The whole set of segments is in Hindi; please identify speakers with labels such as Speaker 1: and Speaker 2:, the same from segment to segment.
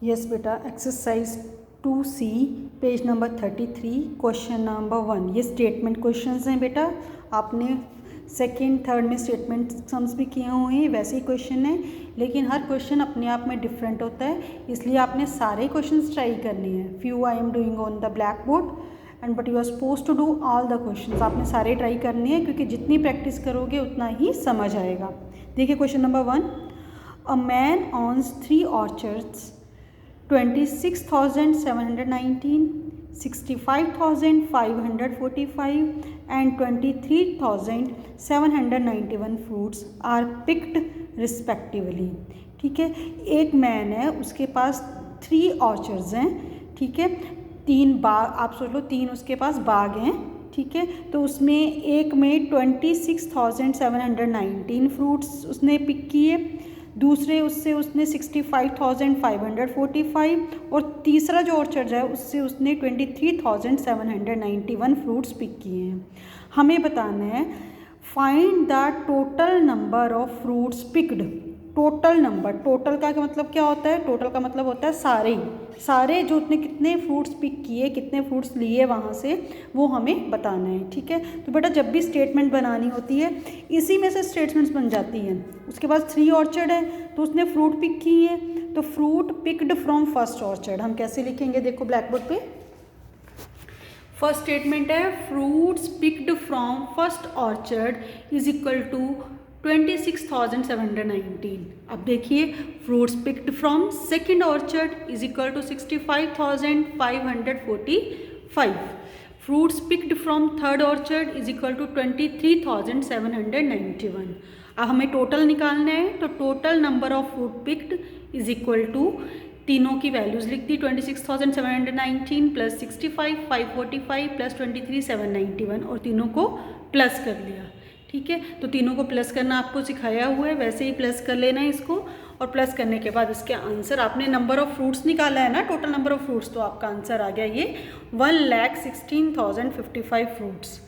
Speaker 1: यस बेटा, exercise 2C page number 33 question number 1। ये स्टेटमेंट क्वेश्चंस हैं बेटा। आपने सेकेंड थर्ड में स्टेटमेंट सम्स भी किए हुए हैं, वैसे ही क्वेश्चन है, लेकिन हर क्वेश्चन अपने आप में डिफरेंट होता है, इसलिए आपने सारे क्वेश्चंस ट्राई करने हैं। Few I am doing on the blackboard and but you are suppose to do all the questions. आपने सारे ट्राई करने हैं, क्योंकि जितनी प्रैक्टिस करोगे उतना ही समझ आएगा। देखिए question number 1, a man owns 3 orchards 26,719, 65,545 and 23,791 fruits are picked respectively। ठीक है, एक मैन है, उसके पास 3 ऑर्चर्ड्स हैं। ठीक है, 3 बाग, आप सोच लो 3 उसके पास बाग हैं। ठीक है, तो उसमें एक में 26,719 फ्रूट्स उसने पिक किए, दूसरे उससे उसने 65,545 और तीसरा जो ऑर्चर्ड है उससे उसने 23,791 फ्रूट्स पिक किए हैं। हमें बताना है find the total number of fruits picked. Total number, total का मतलब क्या होता है? टोटल का मतलब होता है सारे जो उसने कितने फ्रूट्स पिक किए, कितने फ्रूट्स लिए वहाँ से, वो हमें बताना है। ठीक है, तो बेटा जब भी स्टेटमेंट बनानी होती है इसी में से स्टेटमेंट्स बन जाती हैं। उसके पास 3 ऑर्चर्ड है तो उसने फ्रूट पिक किए हैं, तो fruit picked from first orchard हम कैसे लिखेंगे? देखो ब्लैक बोर्ड पे फर्स्ट स्टेटमेंट है fruits picked from first orchard is equal to 26,719। अब देखिए fruits picked from second orchard is equal to 65,545। Fruits picked from third orchard is equal to 23,791। अब हमें टोटल निकालना है, तो total number of fruit picked is equal to, तीनों की वैल्यूज़ लिख दी, 26,719 प्लस 65,545 प्लस 23,791 और तीनों को प्लस कर लिया। ठीक है, तो तीनों को प्लस करना आपको सिखाया हुआ है, वैसे ही प्लस कर लेना है इसको, और प्लस करने के बाद इसके आंसर, आपने नंबर ऑफ़ फ्रूट्स निकाला है ना, टोटल नंबर ऑफ़ फ्रूट्स, तो आपका आंसर आ गया ये 1,16,055 फ्रूट्स।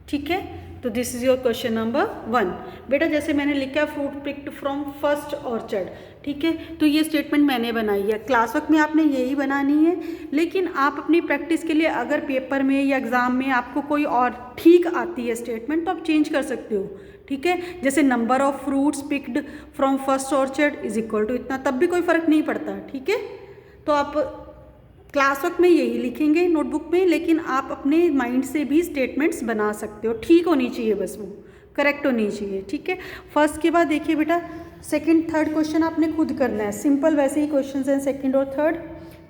Speaker 1: ठीक है, तो this is your question number 1। बेटा जैसे मैंने लिखा fruit picked from first orchard, ठीक है, तो ये स्टेटमेंट मैंने बनाई है। क्लास वर्क में आपने यही बनानी है, लेकिन आप अपनी प्रैक्टिस के लिए अगर पेपर में या एग्ज़ाम में आपको कोई और ठीक आती है स्टेटमेंट तो आप चेंज कर सकते हो। ठीक है, जैसे number of fruits picked from first orchard is equal to इतना, तब भी कोई फ़र्क नहीं पड़ता। ठीक है, तो आप क्लास वर्क में यही लिखेंगे नोटबुक में, लेकिन आप अपने माइंड से भी स्टेटमेंट्स बना सकते हो। ठीक होनी चाहिए, बस वो करेक्ट होनी चाहिए। ठीक है, फर्स्ट के बाद देखिए बेटा सेकंड थर्ड क्वेश्चन आपने खुद करना है, सिंपल वैसे ही क्वेश्चंस हैं सेकंड और थर्ड।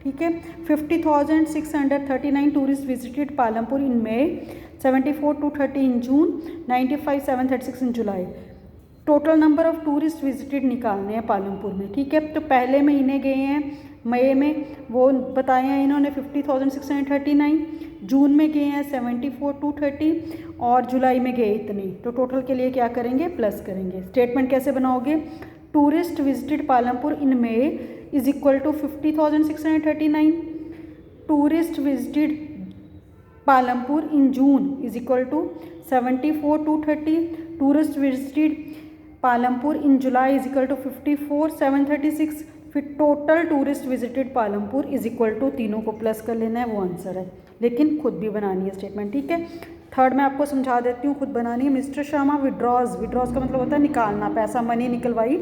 Speaker 1: ठीक है, 50,639 tourist visited Palampur in May, 74,230 in June, 95,736 in July. Total number of tourist visited निकालने हैं पालमपुर में। ठीक है, तो पहले महीने गए हैं मई में, वो बताए हैं इन्होंने 50,639, जून में गए हैं 74,230 और जुलाई में गए इतने। तो टोटल के लिए क्या करेंगे? प्लस करेंगे। स्टेटमेंट कैसे बनाओगे? Tourist visited Palampur in May is equal to 50,639, tourist visited Palampur in June is equal to 74,230, tourist visited Palampur in July is equal to 54,736, फिर total tourist visited Palampur is equal to, तीनों को प्लस कर लेना है, वो आंसर है। लेकिन खुद भी बनानी है स्टेटमेंट। ठीक है, थर्ड मैं आपको समझा देती हूँ, खुद बनानी है। मिस्टर शर्मा विड्रॉज, विड्रॉज का मतलब होता है निकालना, पैसा मनी निकलवाई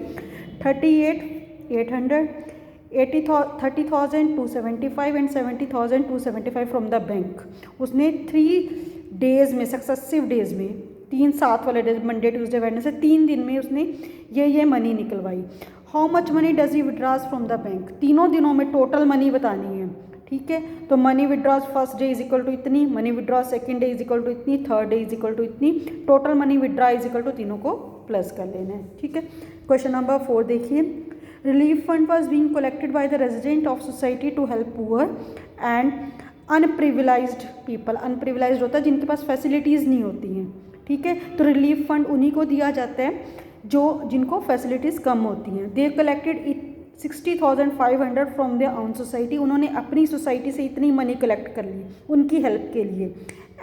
Speaker 1: 38,800, 30,275 एंड 70,275 फ्रॉम द बैंक। उसने 3 डेज़ में, सक्सेसिव डेज़ में, 3 साथ वाले डेज, मंडे ट्यूसडे वेडनेसडे, 3 दिन में उसने ये मनी निकलवाई। How much money does he withdraws from the bank? तीनों दिनों में टोटल मनी बतानी है। ठीक है, तो money withdraws first day is equal to इतनी, money withdraws second day is equal to इतनी, third day is equal to इतनी, total money withdraw is equal to, तीनों को प्लस कर लेना है। ठीक है, क्वेश्चन नंबर 4 देखिए, relief fund was being collected by the resident of society to help poor and unprivileged people. Unprivileged होता है जिनके पास फैसिलिटीज़ नहीं होती हैं। ठीक है, तो रिलीफ फंड उन्हीं को दिया जाता है जिनको फैसिलिटीज़ कम होती हैं। They collected 60,500 from their own society, उन्होंने अपनी सोसाइटी से इतनी मनी कलेक्ट कर ली उनकी हेल्प के लिए,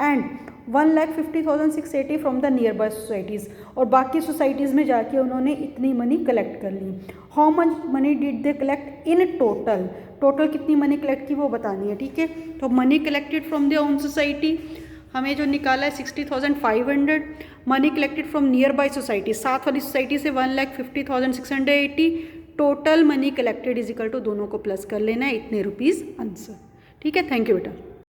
Speaker 1: and 1,50,680 from the near by societies, और बाकी सोसाइटीज़ में जाके उन्होंने इतनी मनी कलेक्ट कर ली। How much money did they collect in total? Total कितनी मनी कलेक्ट की वो बतानी है, ठीक है। तो money collected from the own society हमें जो निकाला है 60,500, money collected from nearby society, साथ वाली सोसाइटी से 1,50,680, total money collected is equal to दोनों को प्लस कर लेना है, इतने रुपीज़ आंसर, ठीक है। थैंक यू बेटा।